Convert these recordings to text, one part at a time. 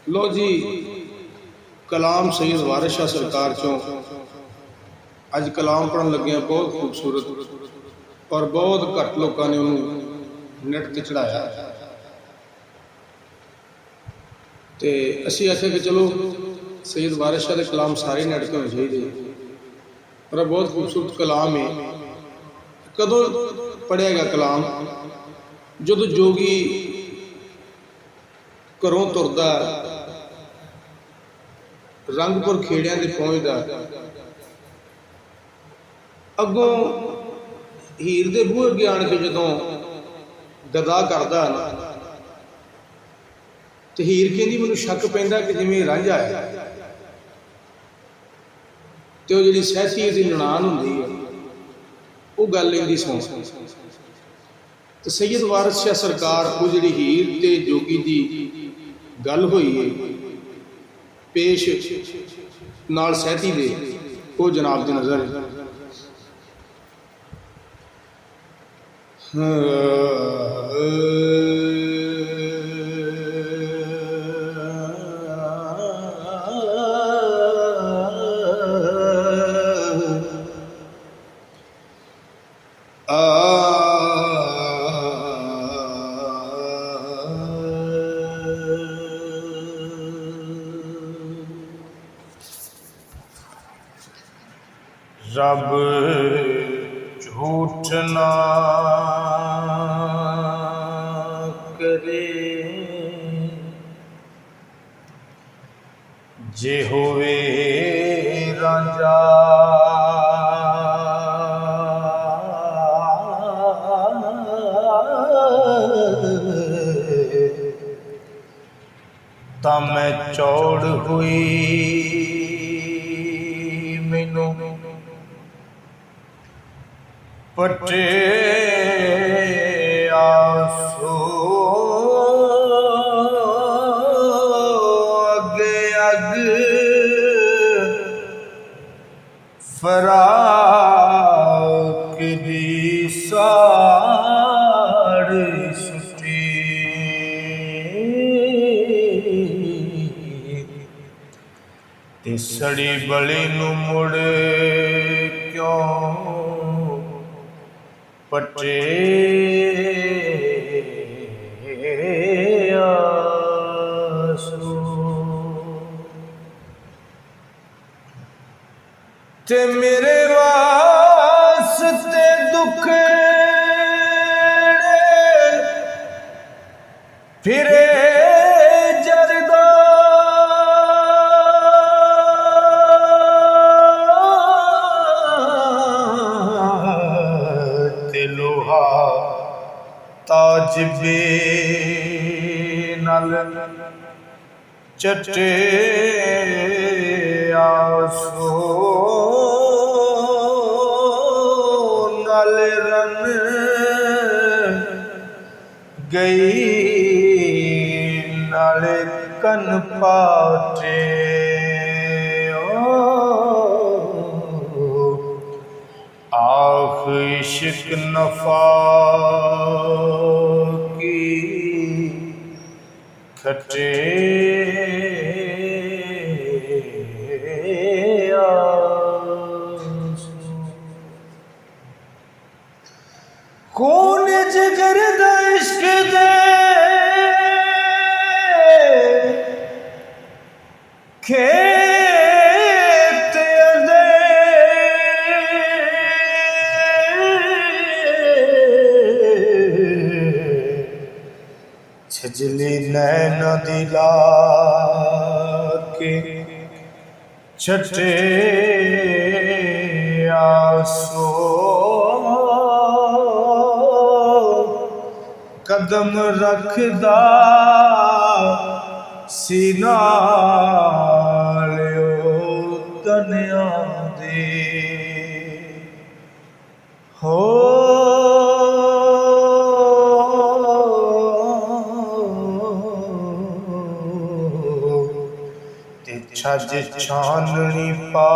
लो जी, कलाम सैयद वारिस शाह सरकार चों अज कलाम पढ़न लगे बहुत खूबसूरत और बहुत घट लोगों ने उन्होंने नेट ते चढ़ाया। तो असी आख्या कि चलो सैयद वारिस शाह के कलाम सारे नेट ते होने चाहिए, पर बहुत खूबसूरत कलाम है। कदों पढ़िया गया कलाम, जो जोगी घरों तुरदा रंगपुर खेड़िया ते पहुँचता, अगों हीर दे बूहे अगे आण के जदों गदा करदा तो हीर कहती मैनूं शक पैंदा कि जिवें रांझा है, तो जी सहती की ननान होंदी है वो गल लेंदी सुन। तो सैयद वारिस शाह सरकार वो जी हीर ते जोगी की गल हुई है पेश नाल सहती दे, वो जनाब की नज़र रब झूठ ना करे, जे होवे रांझा तां मैं चौड़ हुई मैनू पटे आसो अगे अग फराक दी साड़ सुटी, ते सड़ी बली नूं मुड़ क्यों पटे आसो। ते मेरे वास्ते दुख फिरे जरदा, लोहा ताजबे नल चटे आसो, नल रन गई नाले कन पाटे, आख इश्क नफा की खटे आसो। खून जिगर दा इश्क दे खेत दे छजली नैन दिला के छटे आसो, कदम रखदा सीना तनिया दे हो, ते छज छाननी पा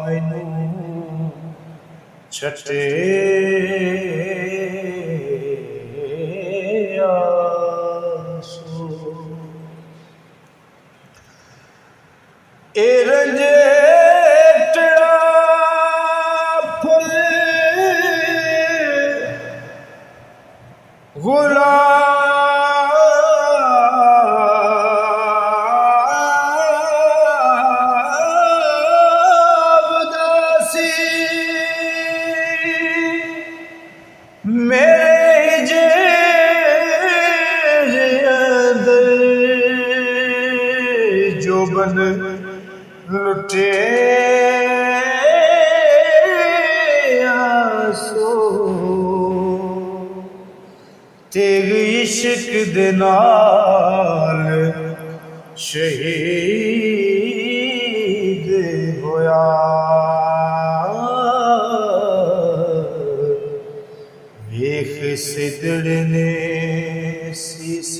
मैनू छटे आसो। ਜੋਬਨ ਲੁੱਟੇ ਆਸੋ ਤੇਗ ਇਸ਼ਕ ਦੇ ਨਾਲ ਸ਼ਹੀਦ ਹੋਇਆ ਵੇਖ ਸਿਦੜ ਨੇ ਸੀਸ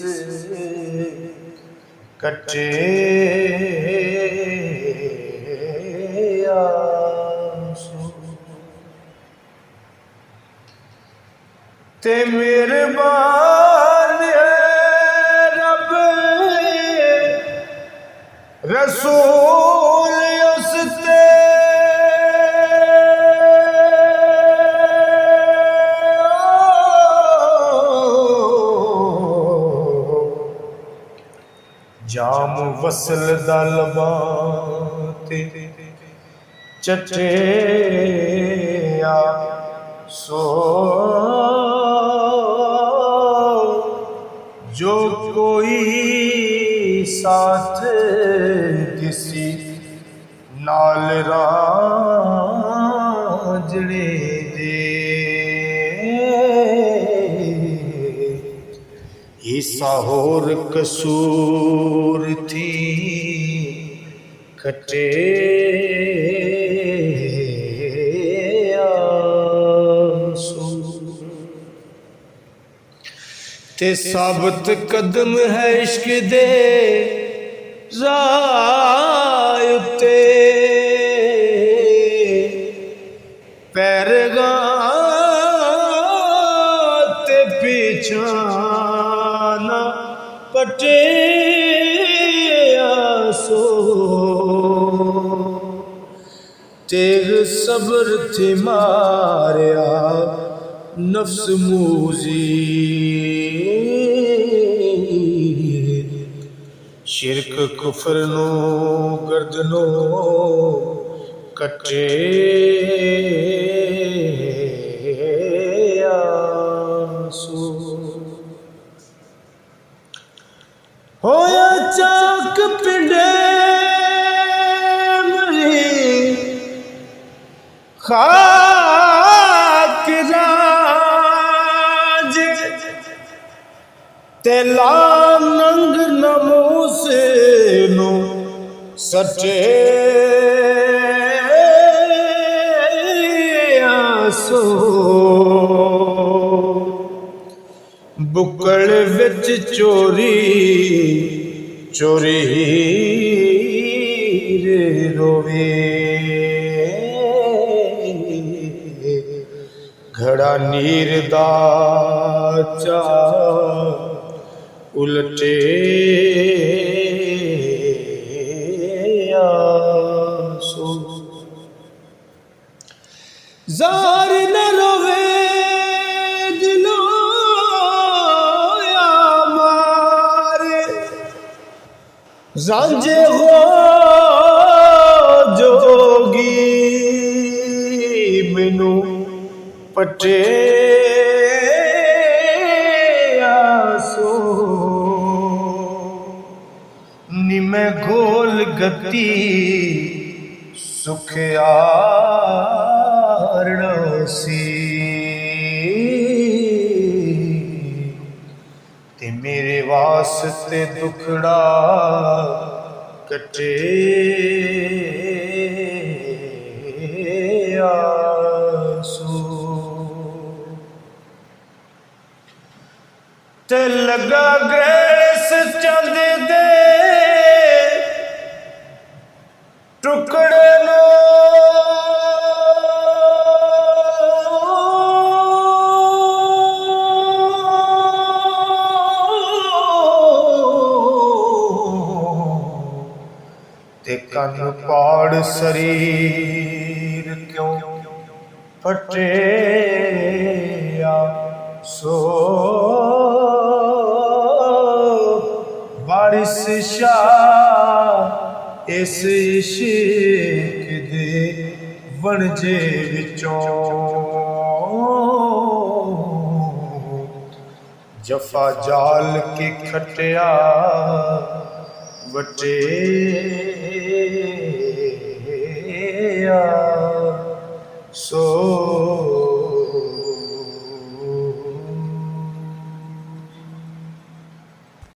ਕੱਟੇ ਆਸੂ ਤੇ ਮਿਹਰਬਾਨ ਹੈ ਰੱਬ ਰਸੂਲ ਉਸ ਤੇ ਜਾਮ ਵਸਲ ਦਾ ਲਬਾਂ ਤੇ ਚੱਟਿਆ ਸੋ ਜੋ ਕੋਈ ਸਾਥ ਕਿਸੀ ਨਾਲ ਰਾਂਝਣੇ ਦੇ ईसा होर कसूर थी कटे आंसू ते साबत कदम है इश्क दे राह उत्ते पैरगां ते पीछा पटे आसो तेग सब्र थी मारिया नफ्स मूजी शिरक कुफर नो गर्दनो कटे आसो होया चाक पिंडे मरी खाक राज ते लाम नंग नमूसे नो सटे आसो बुकड़ विच चोरी चोरी रे रोवे घड़ा नीर दा चा उलटे आसो जार न रोवे रांझे हो जोगी मैनू पटे आसो नी मैं गोल गति सुखियारसी ते मेरे वास्ते दुखड़ा कटे आसू ते लगा ग्रेस चंद दे टुकड़े नो ते कन पाड़ शरीर क्यों फटे सो बारिश शाह इस इश्क दे वणजे विचों जफा जाल के खटिया ਵਟੇ